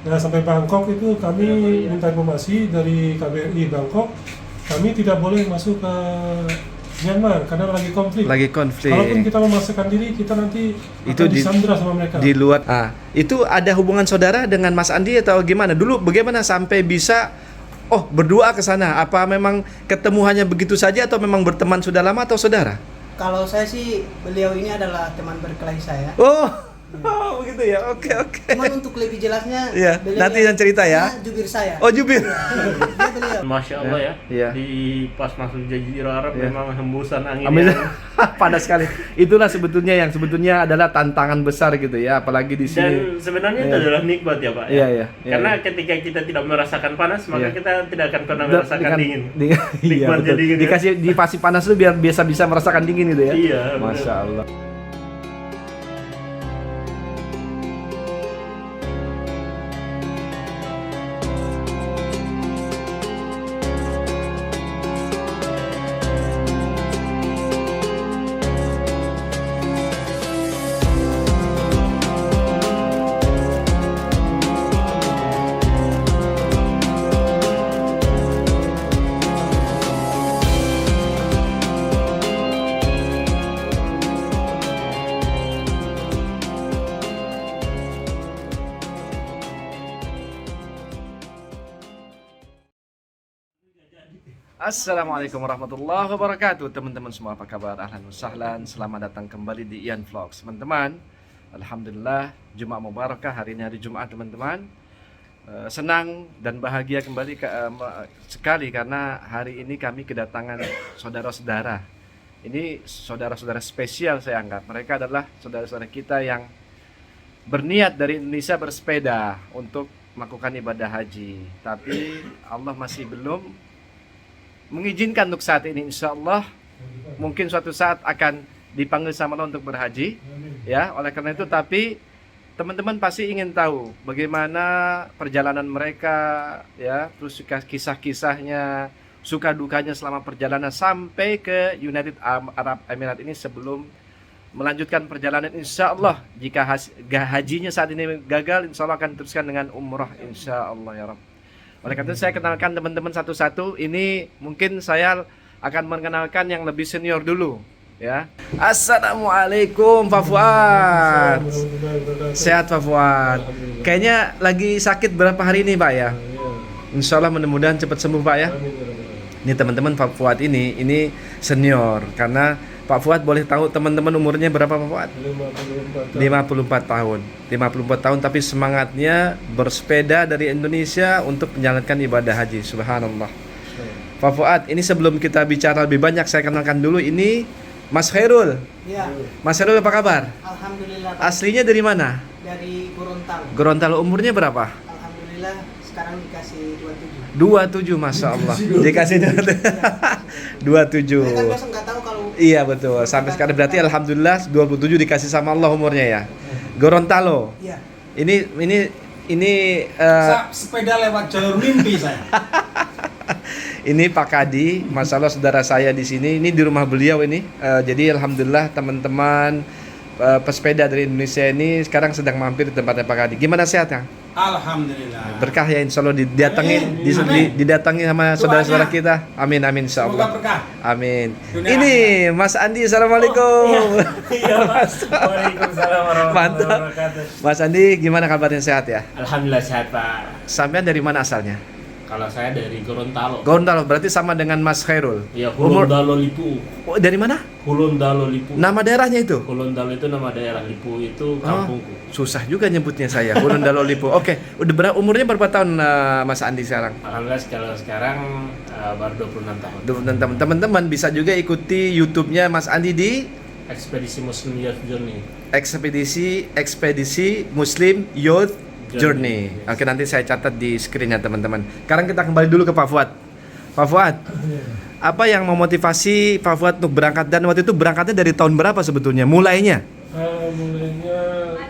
Nah, sampai Bangkok itu kami minta informasi dari KBRI Bangkok, kami tidak boleh masuk ke Myanmar karena lagi konflik. Lagi konflik. Kalaupun kita memaksakan diri, kita nanti itu akan disandra sama mereka. Di luar. Itu ada hubungan saudara dengan Mas Andi atau gimana? Dulu bagaimana sampai bisa berdua ke sana? Apa memang ketemu hanya begitu saja atau memang berteman sudah lama atau saudara? Kalau saya sih, beliau ini adalah teman berkelahi saya. Oh, begitu ya. Oke. Cuman untuk lebih jelasnya, Iya, nanti yang cerita ya. Jubir saya. Oh, jubir. Dia beliau. Masya Allah ya. Iya. Di pas masuk Jazirah Arab memang hembusan angin Amin. yang Panas sekali. Itulah sebetulnya adalah tantangan besar gitu ya, apalagi di dan sini. sebenarnya itu adalah nikmat ya Pak. Iya. Karena ketika kita tidak merasakan panas, maka Iya. kita tidak akan pernah merasakan dingin. Iya, Nikmat betul. jadi gitu ya. Dikasih panas itu biar bisa merasakan dingin gitu ya. Iya, benar. Masya Allah. Assalamualaikum warahmatullahi wabarakatuh. Teman-teman semua, apa kabar? Ahlan wa sahlan. Selamat datang kembali di Ian Vlogs. Teman-teman, alhamdulillah Jumat Mubarakah. Hari ini hari Jumat, teman-teman. Senang dan bahagia kembali sekali karena hari ini kami kedatangan saudara-saudara. Ini saudara-saudara spesial saya anggap. Mereka adalah saudara-saudara kita yang berniat dari Indonesia bersepeda untuk melakukan ibadah haji. Tapi Allah masih belum mengizinkan untuk saat ini. Insya Allah mungkin suatu saat akan dipanggil sama Allah untuk berhaji, ya. Oleh karena itu, tapi teman-teman pasti ingin tahu bagaimana perjalanan mereka, ya, terus kisah-kisahnya, suka dukanya selama perjalanan sampai ke United Arab Emirates ini sebelum melanjutkan perjalanan. Insya Allah jika hajinya saat ini gagal, insya Allah akan teruskan dengan umrah, insya Allah ya Rabb. Oleh karena itu saya kenalkan teman-teman satu-satu. Ini mungkin saya akan mengenalkan yang lebih senior dulu, ya. Assalamualaikum Pak Fuad. Sehat Pak Fuad. Kayaknya lagi sakit berapa hari ini Pak ya? Insya Allah mudah-mudahan cepat sembuh Pak ya. Ini teman-teman, Pak Fuad ini senior. Karena Pak Fuad boleh tahu teman-teman umurnya berapa Pak Fuad? 54 tahun. 54 tahun tapi semangatnya bersepeda dari Indonesia untuk menjalankan ibadah haji. Subhanallah. Pak Fuad, ini sebelum kita bicara lebih banyak, saya kenalkan dulu, ini Mas Khairul. Iya. Mas Khairul apa kabar? Alhamdulillah. Aslinya dari mana? Dari Gorontalo. Gorontalo. Umurnya berapa? Alhamdulillah sekarang dikasih 27, Masya Allah. Dikasih 27. Mereka kan biasa nggak tahu kalau. Iya betul. Sampai sekarang berarti alhamdulillah 27 dikasih sama Allah umurnya ya. Gorontalo. Iya. Ini sepeda lewat jalur mimpi saya. ini Pak Kadi, masalah saudara saya di sini. Ini di rumah beliau ini. Jadi alhamdulillah teman-teman pesepeda dari Indonesia ini sekarang sedang mampir di tempatnya Pak Kadi. Gimana sehatnya? Alhamdulillah. Berkah ya, insya Allah didatangin, didatangi sama saudara-saudara kita. Amin insya Allah. Semoga berkah. Amin. Dunia Ini Mas Andi, assalamualaikum. Iya Mas. Waalaikumsalam warahmatullahi Mantap. wabarakatuh. Mas Andi, gimana kabarnya, sehat ya? Alhamdulillah sehat Pak. Sampean dari mana asalnya? Kalau saya dari Gorontalo. Gorontalo, berarti sama dengan Mas Khairul. Iya, Hulondalo Lipu. Oh, dari mana? Hulondalo Lipu. Nama daerahnya itu? Hulondalo itu nama daerah, Lipu itu kampungku. Susah juga nyebutnya saya. Gorontalo Lipu. Oke, udah umurnya berapa tahun Mas Andi sekarang? Alhamdulillah kalau sekarang baru 26 tahun. Teman-teman bisa juga ikuti YouTube-nya Mas Andi di Ekspedisi Muslim Youth Journey. Ekspedisi Muslim Youth Journey. Oke, nanti saya catat di screen-nya teman-teman. Sekarang kita kembali dulu ke Pak Fuad. Pak Fuad, apa yang memotivasi Pak Fuad untuk berangkat, dan waktu itu berangkatnya dari tahun berapa sebetulnya? Mulainya? Mulainya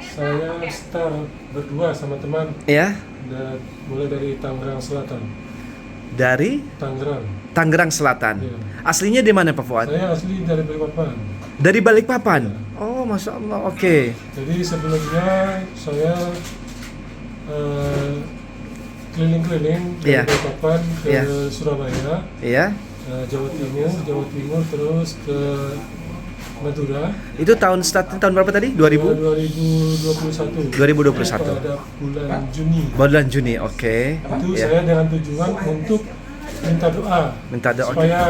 saya start berdua sama teman. Ya. Dan mulai dari Tangerang Selatan. Dari Tangerang Selatan. Iya. Aslinya di mana Pak Fuad? Saya asli dari Balikpapan. Dari Balikpapan. Oh, Masya Allah. Oke. Jadi sebelumnya saya keliling-keliling Iya. dari Balikpapan ke Iya. Surabaya, Iya. Jawa Timur terus ke Madura. Itu tahun berapa tadi? 2021. 2021. Pada bulan Juni. Bulan Juni, oke. Itu Ya. saya dengan tujuan untuk minta doa. Minta doa. Supaya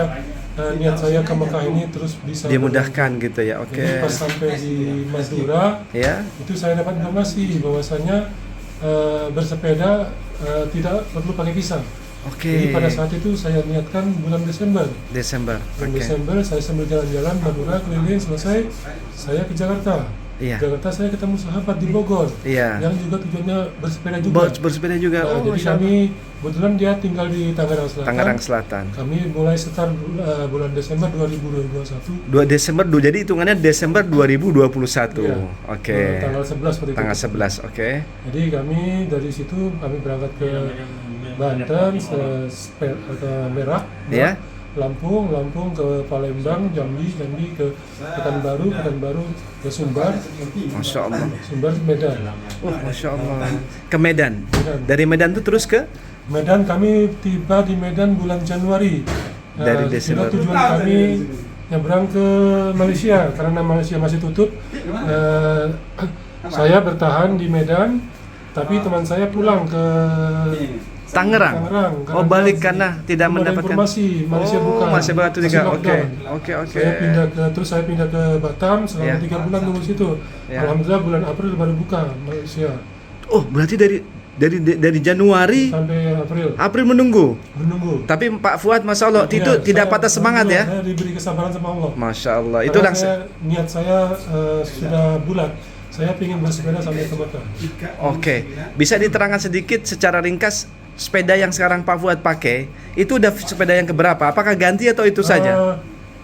niat saya ke Mekah ini terus bisa Dimudahkan gitu ya, oke. Jadi pas sampai di Madura, Ya. itu saya dapat informasi bahwasanya bersepeda tidak perlu pakai visa. Oke. Jadi pada saat itu saya niatkan bulan Desember. Desember. Bulan Oke. Desember saya sambil jalan-jalan Madura keliling selesai, saya ke Jakarta. Iya. Jakarta saya ketemu sahabat di Bogor. Iya. Yang juga tujuannya bersepeda juga. Bersepeda juga. Nah, jadi Masya Allah. kami kebetulan dia tinggal di Tangerang Selatan. Tangerang Selatan. Kami mulai start bulan Desember 2021. 2 Desember, jadi hitungannya Desember 2021. Iya. Oke. Tanggal 11 seperti itu. Tanggal 11, oke. Jadi kami dari situ kami berangkat ke Banten, ke Merak, Iya. Lampung ke Palembang, Jambi ke Pekanbaru ke Sumbar, Masya Allah. Sumbar Medan. Masya Allah. Ke Medan. Medan. Dari Medan tuh terus ke Medan kami tiba di Medan bulan Januari. Dari Desember. Tujuan kami nyebrang ke Malaysia karena Malaysia masih tutup. Saya bertahan di Medan, tapi teman saya pulang ke Tangerang. Oh, balik karena tidak belum ada mendapatkan informasi Malaysia buka. Masih batu juga. Oke. lockdown. Saya pindah ke Batam selama Ya. 3 bulan tunggu situ. Ya. Alhamdulillah bulan April baru buka Malaysia Oh, berarti dari Januari sampai April menunggu. Tapi Tapi Pak Fuad, Masya Allah, itu tidak patah semangat ya? Saya diberi kesabaran sama Allah. Masya Allah. Itu Karena langsung. niat saya sudah bulat. Saya ingin bersepeda sampai ke Mekah. Oke. Bisa diterangkan sedikit secara ringkas sepeda yang sekarang Pak Fuad pakai itu udah sepeda yang keberapa? Apakah ganti atau itu saja?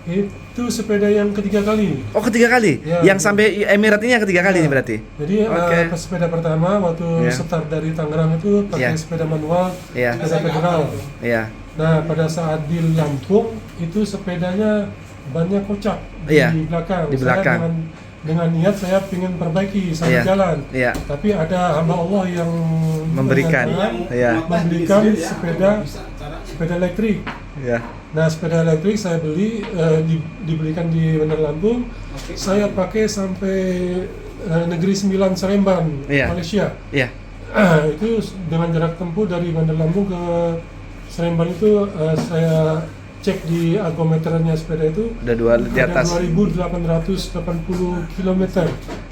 Itu sepeda yang ketiga kali. Oh, ketiga kali. Ya. Yang sampai Emirat ini yang ketiga kali Ya. nih berarti. Jadi Oke. pas sepeda pertama waktu Ya. start dari Tangerang itu pakai Ya. sepeda manual, Ya. sepeda federal. Iya. Nah pada saat di Lampung itu sepedanya banyak kocak Iya. di belakang. Di belakang. Saya dengan niat saya ingin perbaiki sambil Iya. jalan. Iya. Tapi ada hamba Allah yang Memberikan. Iya. memberikan sepeda elektrik. Iya. Nah sepeda elektrik saya beli dibelikan di Bandar Lampung. Saya pakai sampai negeri 9 Seremban, Iya. Malaysia. Iya. Itu dengan jarak tempuh dari Bandar Lampung ke Seremban itu saya cek di ergometernya sepeda itu Udah di ada atas. 2.880 km.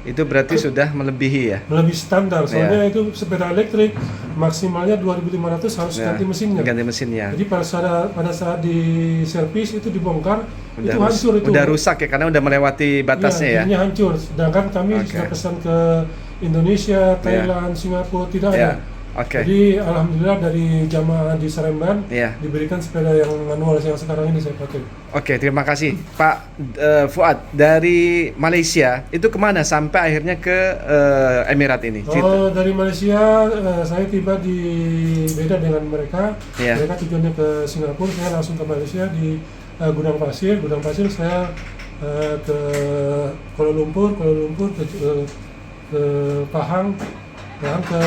Itu berarti sudah melebihi ya. Melebihi standar. Soalnya itu sepeda elektrik maksimalnya 2.500 harus Ya, ganti mesinnya. Ganti mesinnya. Jadi pada saat di servis itu dibongkar itu Udah hancur itu. udah rusak ya karena udah melewati batasnya ya. Jadinya hancur. Sedangkan kami Oke. sudah pesan ke Indonesia, Thailand, Singapura tidak Ya. ada. Oke. Jadi alhamdulillah dari jamaah di Seremban Iya. diberikan sepeda yang manual yang sekarang ini saya pakai. Oke, terima kasih Pak Fuad. Dari Malaysia itu kemana sampai akhirnya ke Emirat ini? Oh dari Malaysia saya tiba di beda dengan mereka. Iya. Mereka tujuannya ke Singapura, saya langsung ke Malaysia di Gudang Pasir. Gudang Pasir saya ke Kuala Lumpur ke Pahang ke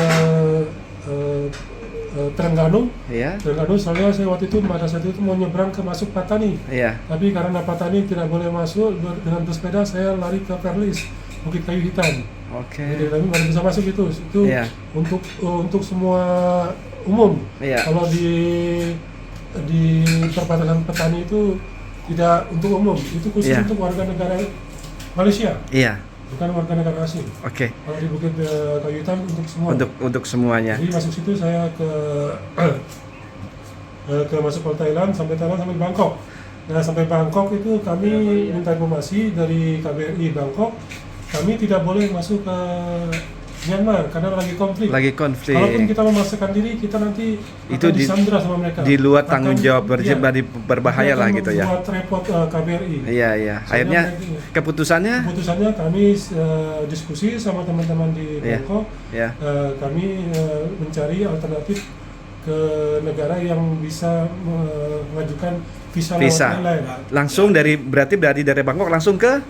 Terengganu. Iya. Terengganu soalnya saya waktu itu pada saat itu mau nyebrang ke masuk Patani. Iya. Tapi karena Patani tidak boleh masuk dengan bersepeda, saya lari ke Perlis, Bukit Kayu Hitam. Oke. Jadi kami baru bisa masuk itu Iya. untuk semua umum. Iya. Kalau di perbatasan Petani itu tidak untuk umum, itu khusus Iya. untuk warga negara Malaysia, Iya. bukan warga negara asing. Oke. Kalau di Bukit Kayu Hitam untuk semua. Untuk semuanya. Jadi masuk situ saya ke masuk ke Thailand sampai Bangkok. Nah sampai Bangkok itu kami minta informasi dari KBRI Bangkok, kami tidak boleh masuk ke Myanmar karena lagi konflik. Kalaupun kita memaksakan diri, kita nanti Itu akan disandra sama mereka. di luar tanggung jawab Iya. berbahaya lah gitu ya. Buat repot KBRI. Iya, iya. Akhirnya keputusannya Keputusannya kami diskusi sama teman-teman di Iya. Bangkok. ya. Kami mencari alternatif ke negara yang bisa mengajukan visa lewat Visa. airline. Langsung berarti dari Bangkok langsung ke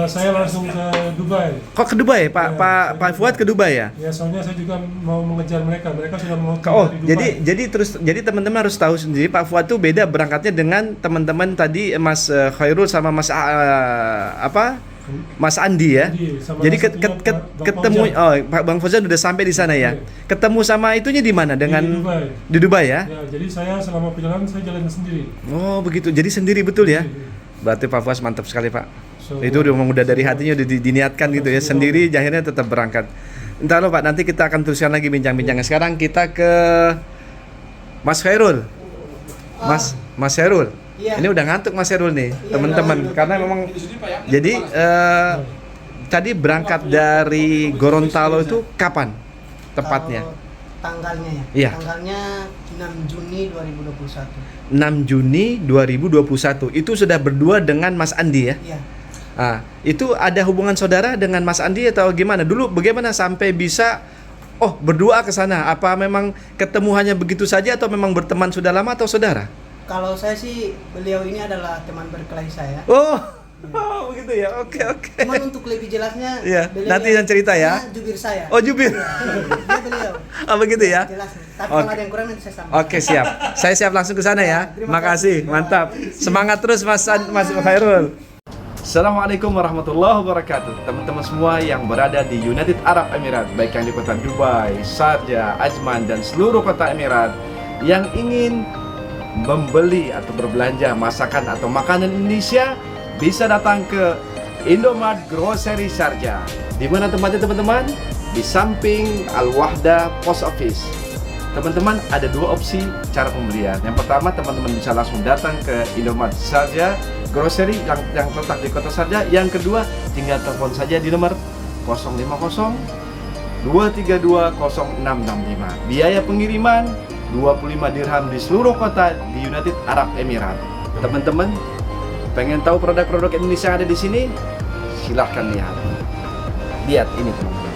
Saya langsung ke Dubai. kok ke Dubai, Pak? Ya, Pak Fuad ke Dubai ya? Ya soalnya saya juga mau mengejar mereka sudah mau Oh, dari Dubai. jadi teman-teman harus tahu sendiri Pak Fuad tuh beda berangkatnya dengan teman-teman tadi Mas Khairul sama Mas Mas Andi ya. Andi, sama Jadi satunya Bang ketemu Pak Bang Fauzan udah sampai di sana ya. Iya. Ketemu sama itunya di mana? Dengan Di Dubai. di Dubai ya? Ya, jadi saya selama perjalanan saya jalan sendiri. Oh, begitu. Jadi sendiri betul ya? Sendiri. Berarti Pak Fuad mantap sekali, Pak. So, Itu udah dari hatinya udah diniatkan gitu ya, sendiri akhirnya tetap berangkat. Entar lo Pak, nanti kita akan teruskan lagi bincang-bincangnya. Sekarang kita ke Mas Khairul. Mas Khairul. Iya. Ini udah ngantuk Mas Khairul nih, Iya, teman-teman. udah. Karena memang jadi tadi berangkat dari Gorontalo itu kapan tepatnya? Kalau tanggalnya ya. Iya. Tanggalnya 6 Juni 2021. 6 Juni 2021. Itu sudah berdua dengan Mas Andi ya? Iya. Itu ada hubungan saudara dengan Mas Andi atau gimana? Dulu bagaimana sampai bisa berdua ke sana? Apa memang ketemu hanya begitu saja atau memang berteman sudah lama atau saudara? Kalau saya sih beliau ini adalah teman berkelahi saya. Oh, begitu ya. Oke. Cuman untuk lebih jelasnya, Iya, beliau nanti yang cerita ya. Jubir saya. Oh, jubir. Dia beliau. Begitu ya. Jelasnya. Tapi Oke. kalau ada yang kurang nanti saya sampaikan. Oke, siap. Saya siap langsung ke sana ya. Terima Makasih, kasih. mantap. Semangat terus Mas Khairul. Assalamualaikum warahmatullahi wabarakatuh. Teman-teman semua yang berada di United Arab Emirates, baik yang di kota Dubai, Sharjah, Ajman dan seluruh kota Emirat yang ingin membeli atau berbelanja masakan atau makanan Indonesia, bisa datang ke Indomart Grocery Sharjah. Di mana tempatnya teman-teman? Di samping Al-Wahda Post Office. Teman-teman, ada dua opsi cara pembelian. Yang pertama, teman-teman bisa langsung datang ke Indomart Sharjah Grocery yang terletak di kota Sharjah. Yang kedua, tinggal telepon saja di nomor 050 232 0665. Biaya pengiriman 25 dirham di seluruh kota di United Arab Emirates. Teman-teman, pengen tahu produk-produk Indonesia yang ada di sini? Silahkan lihat. Lihat ini teman-teman.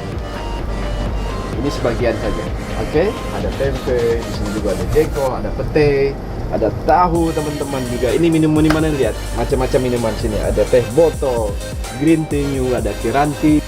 Ini sebagian saja. Oke, ada tempe, di sini juga ada jengkol, ada pete, ada tahu teman-teman juga. Ini minuman lihat, macam-macam minuman sini. Ada teh botol, green tea new, ada kiranti.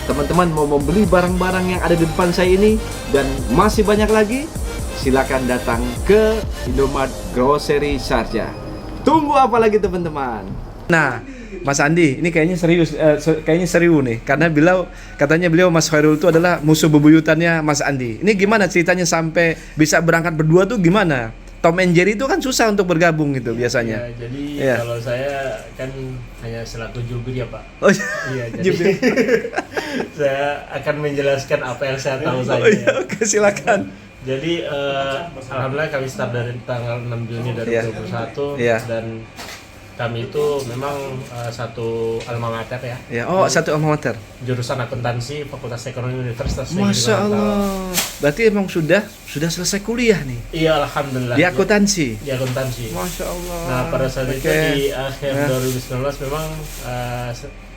Teman-teman mau membeli barang-barang yang ada di depan saya ini dan masih banyak lagi, silakan datang ke Indomart Grocery Sharjah. Tunggu apa lagi teman-teman? Nah, Mas Andi, ini kayaknya serius, kayaknya serius nih, karena katanya beliau Mas Khairul itu adalah musuh bebuyutannya Mas Andi. Ini gimana ceritanya sampai bisa berangkat berdua tuh gimana? Tom and Jerry itu kan susah untuk bergabung gitu biasanya. Ya, jadi Iya. kalau saya kan hanya selaku jubir ya Pak. Oh, Iya, jadi jubir. saya akan menjelaskan apa yang saya tahu saja. Oh iya, oke, silakan. Jadi alhamdulillah kami start dari tanggal 6 Juni 2021 Iya. dan kami itu memang satu alma mater ya. Ya, satu alma mater. Jurusan akuntansi Fakultas Ekonomi Universitas Negeri Masya Gorontalo. Allah. Berarti emang sudah selesai kuliah nih Iya, alhamdulillah. di akuntansi. Di akuntansi. Masya Allah. Nah, pada saat itu Oke. di akhir 2019 memang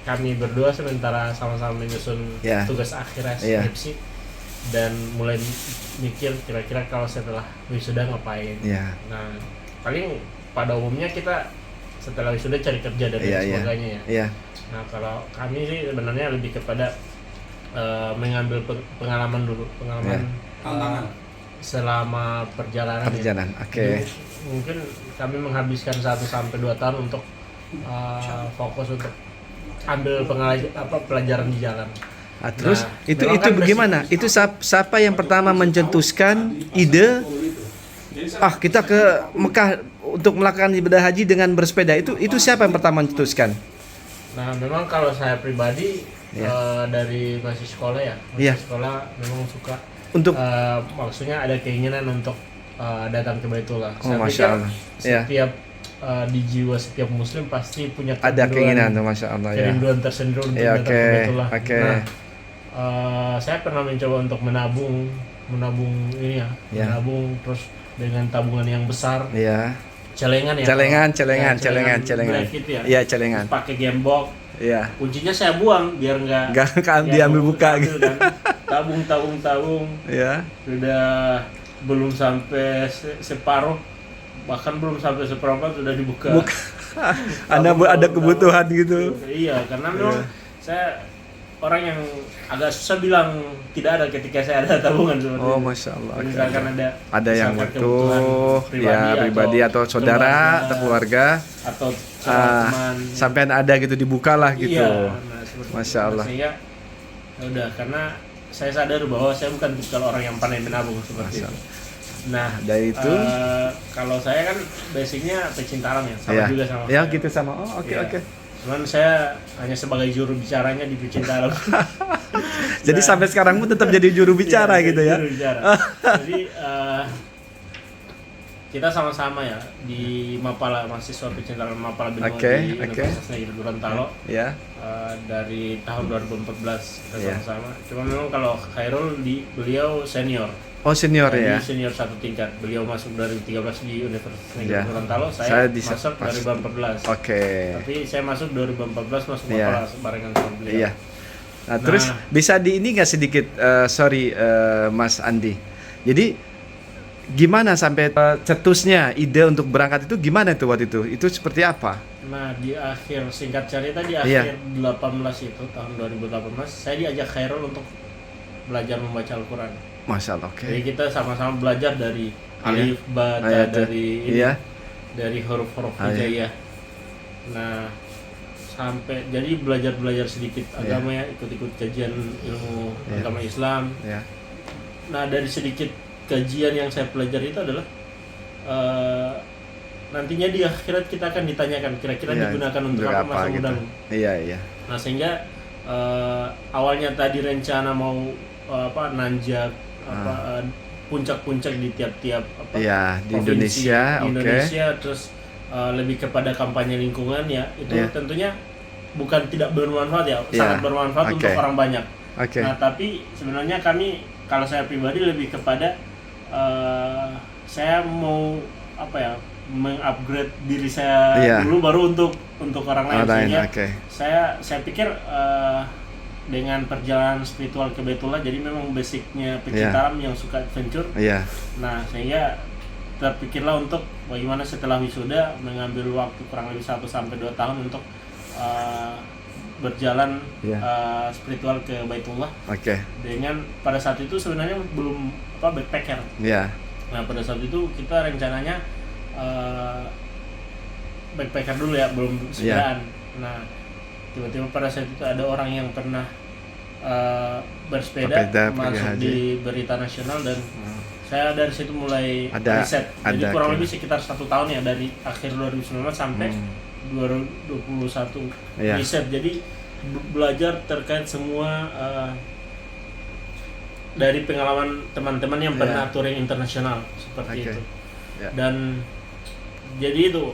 kami berdua sementara sama-sama menyusun Ya. tugas akhir Ya. skripsi dan mulai mikir kira-kira kalau setelah wisuda ngapain. Ya. Nah, paling pada umumnya kita setelah wisuda cari kerja dan Iya, lain iya. sebagainya ya. Iya. Nah, kalau kami sih sebenarnya lebih kepada mengambil pengalaman dulu, pengalaman Tantangan. selama perjalanan. Perjalanan. Ya. Oke. Jadi, mungkin kami menghabiskan 1 sampai 2 tahun untuk fokus untuk ambil pelajaran di jalan. Terus Nah, itu memang kan bagaimana? Itu siapa yang pertama mencetuskan ide kita ke Mekah untuk melakukan ibadah haji dengan bersepeda? Itu siapa yang pertama mencetuskan? Nah, memang kalau saya pribadi Ya. dari masih sekolah ya, Ya. sekolah memang suka Untuk maksudnya ada keinginan untuk datang ke Baitullah. Saya Masya pikir Allah. Ya. setiap di jiwa setiap muslim pasti punya Ada kerinduan- keinginan tuh, Masya Allah ya. kerinduan tersendiri untuk Ya, datang oke. ke Baitullah. Oke. Nah, saya pernah mencoba untuk menabung ini ya, Ya. menabung terus dengan tabungan yang besar, Iya. celengan ya. Celengan. black itu ya. Iya, celengan. Terus pakai gembok. Iya. Kuncinya saya buang biar nggak Nggak diambil buka gitu. kan. Tabung. Iya. Sudah belum sampai separuh, bahkan belum sampai seperempat sudah dibuka. Anda ada kebutuhan gitu. Iya, karena memang saya orang yang agak susah bilang tidak ada ketika saya ada tabungan seperti Oh, itu. Masya Allah. Oke, Misalkan oke. ada Yang misalkan butuh kebutuhan ya pribadi atau saudara atau keluarga, atau teman. sampean ada gitu dibuka lah gitu. Iya, nah, seperti Masya itu. Allah. Sehingga ya udah, karena saya sadar bahwa saya bukan tipikal orang yang pandai menabung seperti Masya itu. Nah, Dari itu, kalau saya kan basicnya pecinta alam ya, sama ya, juga sama ya saya. gitu sama. Oh, oke Iya. oke. Cuman saya hanya sebagai juru bicaranya di pecinta alam. Jadi sampai sekarang pun tetap jadi juru bicara Iya, gitu ya. juru bicara. Jadi kita sama-sama ya di Mapala, mahasiswa pecinta alam Mapala Benua Oke, di oke. Universitas Negeri Gorontalo. Ya. Dari tahun 2014 kita Iya. sama-sama. Cuma memang kalau Khairul beliau senior. Oh, senior ya. Jadi senior satu tingkat. Beliau masuk dari 13 di Universitas Negeri Iya. Gorontalo. Saya Saya di masuk pas- 2014. Oke. Tapi saya masuk 2014 masuk Iya. Mapala barengan sama beliau. Iya. Nah, terus bisa di ini nggak sedikit, sorry Mas Andi. Jadi gimana sampai cetusnya ide untuk berangkat itu gimana tuh waktu itu? Itu seperti apa? Nah, di akhir, singkat cerita, di Iya. akhir 18 itu, tahun 2018, saya diajak Khairul untuk belajar membaca Al-Quran. Masya Allah. Oke. Jadi kita sama-sama belajar dari Iya. alif, ba, ta, Ayat. dari ini, Iya. dari huruf-huruf Ah, iya. hijaiyah. Nah, sampai jadi belajar sedikit agama ya, ikut-ikut kajian ilmu Iya. agama Islam. Ya. Nah, dari sedikit kajian yang saya pelajari itu adalah nantinya di akhirat kita akan ditanyakan kira-kira Iya, digunakan untuk apa masa gitu. mudamu. Iya, iya. Nah, sehingga awalnya tadi rencana mau nanjak puncak-puncak di tiap-tiap Iya, di provinsi Indonesia, di oke. Indonesia, terus lebih kepada kampanye lingkungan ya, itu Iya. tentunya bukan tidak bermanfaat ya, Iya, sangat bermanfaat oke. untuk orang banyak. Oke. Nah, tapi sebenarnya kalau saya pribadi lebih kepada saya mau mengupgrade diri saya Iya. dulu baru untuk orang lain. Orang lain, Sehingga oke. saya pikir dengan perjalanan spiritual ke Baitullah, jadi memang basicnya pecinta alam yang suka adventure. Iya. Nah, sehingga terpikirlah untuk bagaimana setelah wisuda mengambil waktu kurang lebih 1-2 tahun untuk berjalan Iya. spiritual ke Baitullah. Oke. Dengan pada saat itu sebenarnya belum backpacker. Iya. Nah, pada saat itu kita rencananya backpacker dulu ya, belum sepedaan. Nah, tiba-tiba pada saat itu ada orang yang pernah bersepeda Bersepeda, pergi masuk haji. di berita nasional, dan saya dari situ mulai Ada- riset. Jadi ada, kurang oke. lebih sekitar 1 tahun ya, dari akhir 2019 sampai 2021 Iya. riset. Jadi belajar terkait semua dari pengalaman teman-teman yang pernah Iya. touring internasional seperti Oke. itu. Ya. Dan jadi itu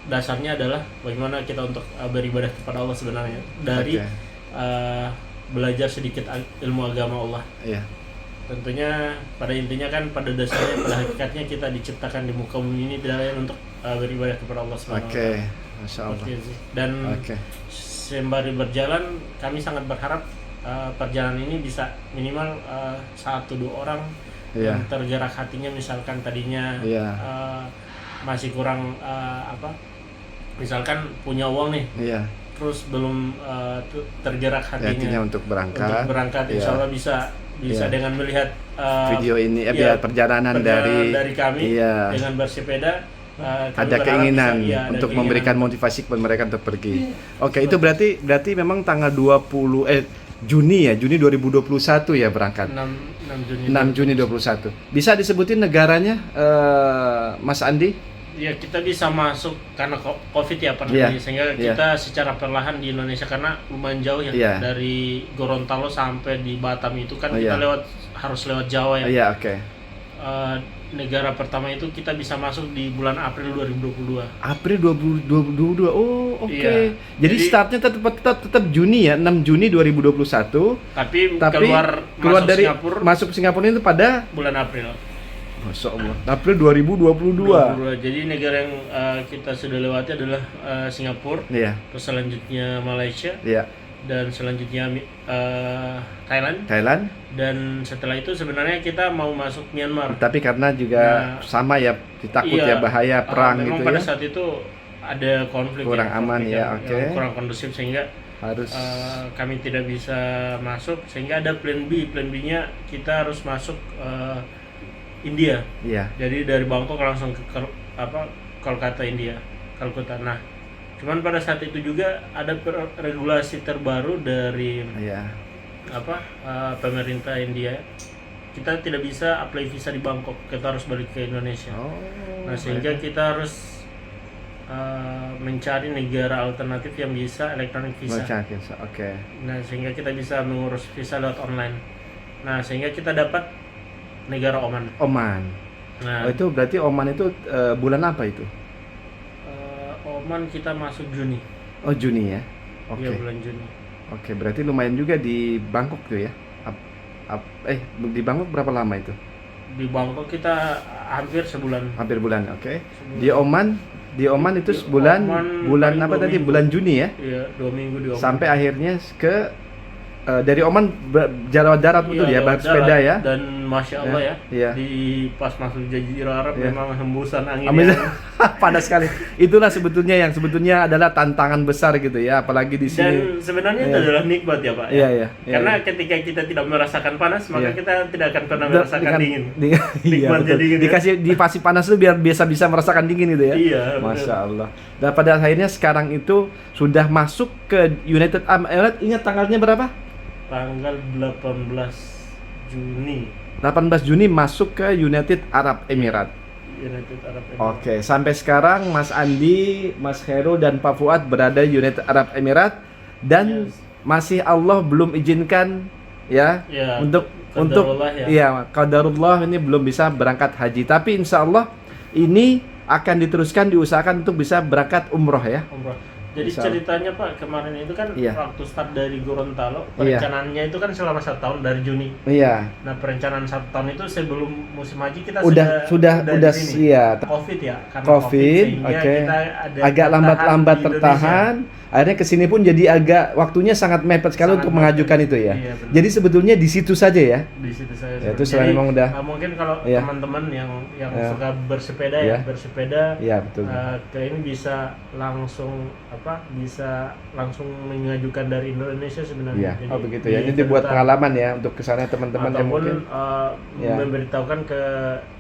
dasarnya adalah bagaimana kita untuk beribadah kepada Allah sebenarnya dari Oke. belajar sedikit ilmu agama Allah. Iya. Tentunya pada intinya kan, pada dasarnya, pada hakikatnya kita diciptakan di muka bumi ini tidak lain untuk beribadah kepada Allah Subhanahu wa Oke. taala. Masya Allah. Seperti itu sih. Dan Oke. sembari berjalan, kami sangat berharap perjalanan ini bisa minimal 1-2 orang Iya. yang tergerak hatinya, misalkan tadinya Iya. masih kurang misalkan punya uang nih, Iya. terus belum tergerak Hatinya hatinya untuk berangkat. insya Iya. Allah bisa Iya. dengan melihat Video ini iya, perjalanan dari kami iya. dengan bersepeda. Kami Ada berharap keinginan bisa, iya, ada untuk keinginan memberikan untuk- motivasi kepada mereka untuk pergi. Oke, itu berarti memang tanggal 20 Juni ya, Juni 2021 ya berangkat. 6 Juni. 6 Juni 2021. Bisa disebutin negaranya Mas Andi? Ya, kita bisa masuk karena COVID ya Iya, pandemi, sehingga iya. kita secara perlahan di Indonesia, karena lumayan jauh ya, Iya. dari Gorontalo sampai di Batam itu kan Oh, kita iya. harus lewat Jawa ya. Iya, oke. negara pertama itu kita bisa masuk di bulan April 2022. April 2022. Oh, oke. Iya. Jadi startnya tetap Juni ya, 6 Juni 2021. Tapi keluar masuk dari Singapura masuk Singapura itu pada bulan April. Masya Allah. April 2022. Jadi negara yang kita sudah lewati adalah Singapura, Iya. terus selanjutnya Malaysia, Iya. dan selanjutnya Thailand. Thailand. Dan setelah itu sebenarnya kita mau masuk Myanmar. Tapi karena juga Nah, sama ya, takut iya, ya bahaya perang memang gitu pada ya. saat itu ada konflik Kurang aman konflik ya, yang oke. kurang kondusif sehingga Harus kami tidak bisa masuk, sehingga ada plan B-nya kita harus masuk India. iya. Jadi dari Bangkok langsung ke Kolkata, India, Calcutta. Nah, cuman pada saat itu juga ada regulasi terbaru dari Iya. pemerintah India. Kita tidak bisa apply visa di Bangkok, kita harus balik ke Indonesia. Oh. Nah, sehingga kita harus mencari negara alternatif yang bisa electronic visa. Oke. Nah, sehingga kita bisa mengurus visa lewat online. Nah, sehingga kita dapat negara Oman. Oman. Nah, Oh, itu berarti Oman itu bulan apa itu? Oman kita masuk Juni. Oh, Juni ya. Oke. Iya, bulan Juni. Oke, berarti lumayan juga di Bangkok tuh ya. Di Bangkok berapa lama itu? Di Bangkok kita hampir sebulan. Hampir bulan, oke. Sebulan. Di Oman itu Di sebulan Oman bulan paling apa 2 tadi? minggu. Bulan Juni ya. Iya, 2 minggu di Oman. Sampai akhirnya ke dari Oman jalan darat betul ya, lewat sepeda darat. ya. Dan masya Allah ya, Iya. di pas masuk Jazirah Arab Iya. memang hembusan angin Amin. yang Panas sekali. Itulah sebetulnya adalah tantangan besar gitu ya, apalagi di dan sini. sebenarnya itu Iya. adalah nikmat ya Pak. Iya, iya. Karena ketika kita tidak merasakan panas, maka Iya. kita tidak akan pernah merasakan dingin. Iya, Nikmat betul. jadi gitu ya. Dikasih panas itu biar bisa merasakan dingin gitu ya. Iya, Masya Allah. Dan pada akhirnya sekarang itu sudah masuk ke United Arab Emirates. Ingat tanggalnya berapa? Tanggal 18 Juni 18 Juni masuk ke United Arab Emirates. United Arab Emirates. Oke, sampai sekarang Mas Andi, Mas Heru dan Pak Fuad berada di United Arab Emirates dan Yes. masih Allah belum izinkan ya, Ya, untuk qadarullah ya. iya, qadarullah ini belum bisa berangkat haji. Tapi insya Allah ini akan diteruskan, diusahakan untuk bisa berangkat umroh ya. Umroh. Jadi Insya Allah. ceritanya Pak, kemarin itu kan Iya. waktu start dari Gorontalo, Iya. perencanaannya itu kan selama 1 tahun dari Juni. Iya. Nah, perencanaan 1 tahun itu sebelum musim haji kita Sudah di sini. iya. Covid ya, karena Covid, sehingga oke. kita ada Agak lambat-lambat di Indonesia. tertahan. Akhirnya kesini pun jadi agak waktunya sangat mepet sekali Sangat untuk mepet. mengajukan itu ya. Iya, benar. Jadi sebetulnya di situ saja ya. Di situ saya. Ya, itu Jadi, selain memang udah. mungkin kalau Iya. teman-teman yang Iya. suka bersepeda Iya. ya, bersepeda Iya, betul. ke ini bisa langsung mengajukan dari Indonesia sebenarnya. Iya. Oh begitu ya. Ini dibuat kita- pengalaman ya untuk kesana teman-teman yang ataupun mungkin. Iya. memberitahukan ke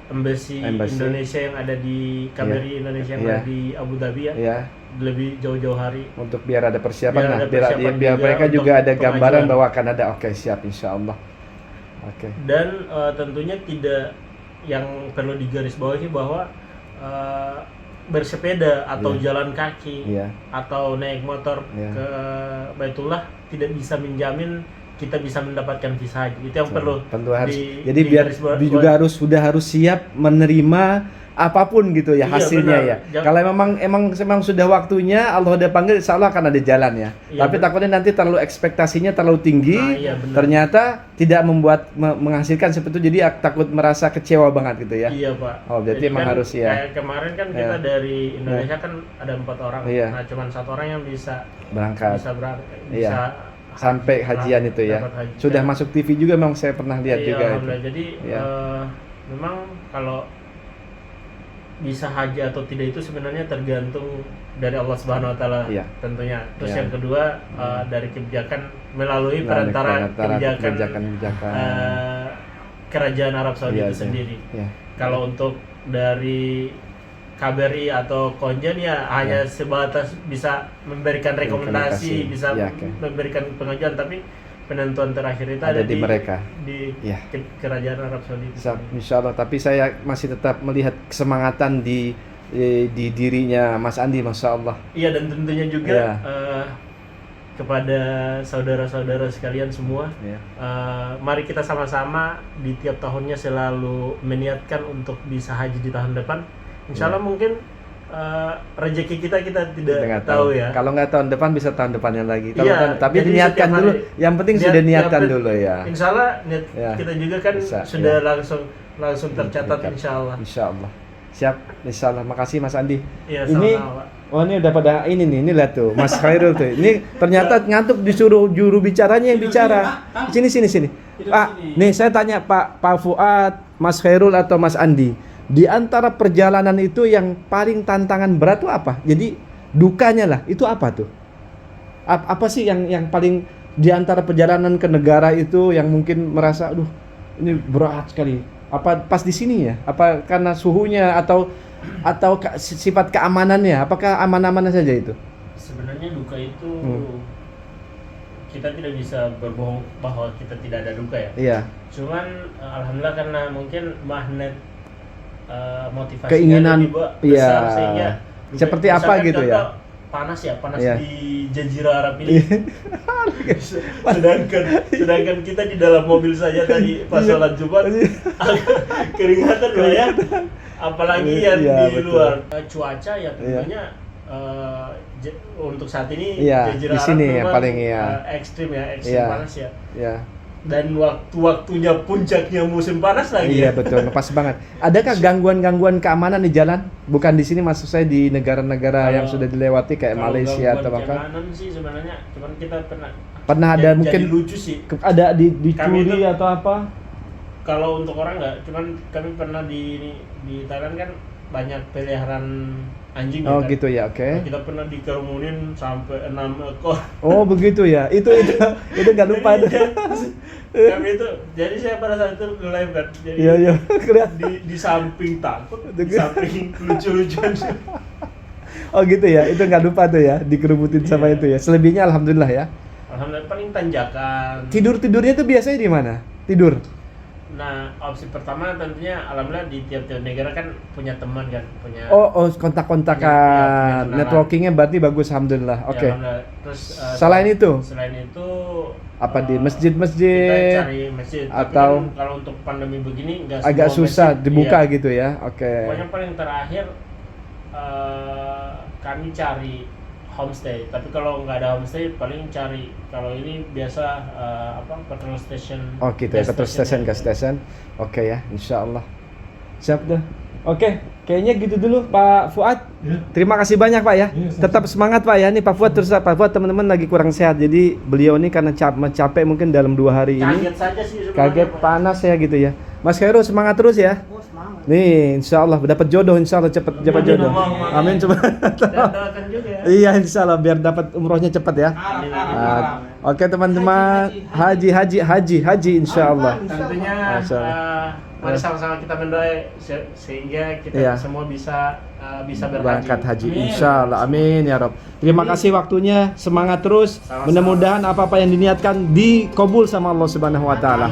embassy Embassy. Indonesia yang ada di KBRI Indonesia yang Iya. ada di Abu Dhabi ya, Ya, lebih jauh-jauh hari. untuk biar ada persiapan Biar lah, ada biar persiapan biar juga mereka untuk juga ada gambaran pengajuan. bahwa akan ada. Oke, siap insya Allah. Oke. Dan tentunya tidak, yang perlu digarisbawahi bahwa bersepeda atau Iya. jalan kaki Iya. atau naik motor Iya. ke Baitullah tidak bisa menjamin kita bisa mendapatkan visa haji. Itu yang perlu Tentu harus. di- Jadi biar digarisbawahi. juga harus siap menerima apapun gitu ya Iya, hasilnya benar. ya. Kalau memang sudah waktunya Allah udah panggil, insya Allah akan ada jalan ya. Iya, Tapi benar. takutnya nanti terlalu ekspektasinya terlalu tinggi, Nah, iya, benar. ternyata tidak membuat menghasilkan seperti itu, jadi takut merasa kecewa banget gitu ya. Iya Pak. Oh, berarti Jadi emang kan harus ya. Kayak kemarin kan kita Iya. dari Indonesia kan ada 4 orang. Iya. Nah, cuman 1 orang yang bisa Berangkat berangkat. Iya. Bisa sampai hajian itu ya. dapat haji. Sudah Dan- masuk TV juga memang saya pernah lihat iya, juga itu. alhamdulillah. Jadi Iya. memang kalau bisa haji atau tidak itu sebenarnya tergantung dari Allah Subhanahu wa taala Iya. tentunya. Terus Iya. yang kedua dari kebijakan melalui perantara kebijakan kerajaan Arab Saudi Iya, itu iya. sendiri. Iya. Kalau untuk dari KBRI atau Konjen ya hanya sebatas bisa memberikan rekomendasi, Rekomendasi. bisa Ya, oke. memberikan pengajuan, tapi penentuan terakhir itu Ada di mereka. di Ya. kerajaan Arab Saudi itu. Insya Allah, tapi saya masih tetap melihat kesemangatan di dirinya Mas Andi, Masya Allah. Iya, dan tentunya juga Iya. kepada saudara-saudara sekalian semua. Ya. Mari kita sama-sama di tiap tahunnya selalu meniatkan untuk bisa haji di tahun depan. Insya Allah mungkin rezeki kita tidak nggak tahu ya. Kalau nggak tahun depan bisa tahun depannya lagi. Iya, Tapi jadi diniatkan setiap dulu. hari- Yang penting sudah niatkan niat- dulu ya. Insya Allah niat Ya. kita juga kan Bisa, sudah ya. langsung tercatat Dekat. insya Allah. Insya Allah. Siap. Insya Allah. Makasih Mas Andi. Iya, Ini sama-sama, Pak. Oh ini udah pada ini nih, ini lihat tuh Mas Khairul tuh. Ini ternyata ngantuk disuruh juru bicaranya yang bicara. Sini. Pak, nih saya tanya Pak Fuad, Mas Khairul atau Mas Andi. Di antara perjalanan itu yang paling tantangan berat tuh apa? Jadi dukanya lah, itu apa tuh? Apa sih yang paling di antara perjalanan ke negara itu yang mungkin merasa, aduh ini berat sekali. Apa pas di sini ya? Apa karena suhunya atau sifat keamanannya? Apakah aman-aman saja itu? Sebenarnya duka itu kita tidak bisa berbohong bahwa kita tidak ada duka ya. Iya. Cuman alhamdulillah karena mungkin magnet motivasinya Keinginan, lebih besar iya. sehingga Seperti apa misalkan gitu ya? contoh, panas Iya. di Jazirah Arab ini. sedangkan kita di dalam mobil saja tadi pas sholat Jumat agak keringatan lah ya. Apalagi yang Iya, di betul. luar. Cuaca ya tentunya untuk saat ini Iya, Jazirah di Arab sini ya memang, paling iya. ekstrim Iya. panas ya. Ya. Dan waktu-waktunya puncaknya musim panas lagi Iya ya. betul, pas banget. Adakah gangguan-gangguan keamanan di jalan? Bukan di sini, maksud saya di negara-negara yang sudah dilewati kayak Kalau Malaysia atau gangguan apa? keamanan sih sebenarnya cuman kita Pernah ada jadi mungkin lucu sih. ada Kami dicuri itu- atau apa? Kalau untuk orang nggak, cuman kami pernah di Thailand kan banyak peliharaan anjing Oh kan. gitu ya, oke. Kita pernah dikerumunin sampai 6 ekor. Oh begitu ya, itu nggak lupa itu. Kami itu, jadi saya pada saat itu live kan, jadi Iya keren. di samping takut, di samping lucu-lucuan. Oh gitu ya, itu nggak lupa tuh ya, dikerubutin sama Iya. itu ya. Selebihnya alhamdulillah ya. Alhamdulillah paling tanjakan. Tidurnya tuh biasanya di mana? Tidur. Nah, opsi pertama tentunya alhamdulillah di tiap-tiap negara kan punya teman kan, punya Oh Punya kontak-kontakan. kenalan. Networkingnya berarti bagus alhamdulillah. ya, Oke. alhamdulillah. Terus Selain itu? Selain itu Apa di kita masjid-masjid cari masjid. atau- Tapi kan kalau untuk pandemi begini nggak agak semua susah masjid, dibuka iya. gitu ya. Oke. Pokoknya paling terakhir kami cari homestay. Tapi kalau nggak ada homestay paling cari, kalau ini biasa petrol station. Oh gitu ya, gas petrol station, gas station. Oke ya, insya Allah. Siap dah. Oke, kayaknya gitu dulu Pak Fuad. Ya. Terima kasih banyak Pak ya. Iya, sama-sama. Tetap semangat Pak ya. Nih Pak Fuad terus Pak Fuad teman-teman lagi kurang sehat. Jadi beliau ini karena capek mungkin dalam 2 hari ini. Kaget saja sih sebenarnya, Kaget Pak. panas ya gitu ya. Mas Khairul semangat terus ya. Oh, semangat. Nih, insya Allah dapat jodoh, insya Allah cepat jodoh. Amin coba. Dan doakan juga ya. Iya insya Allah biar dapat umrohnya cepat ya. Oke teman-teman, haji insya Allah. Tentunya Masya Allah. mari sama-sama kita mendoa sehingga kita Iya. semua bisa berhaji. Berangkat haji Amin. insya Allah, amin ya Rob. Terima kasih waktunya, semangat terus. Sama-sama. Mudah-mudahan apa-apa yang diniatkan dikabul sama Allah Subhanahu Wa Taala.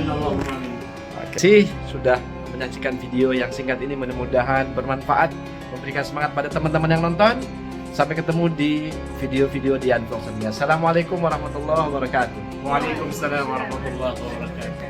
Sih sudah menyaksikan video yang singkat ini, mudah-mudahan bermanfaat, memberikan semangat pada teman-teman yang nonton. Sampai ketemu di video-video di Unvlog selanjutnya. Assalamualaikum warahmatullahi wabarakatuh. Waalaikumsalam warahmatullahi wabarakatuh.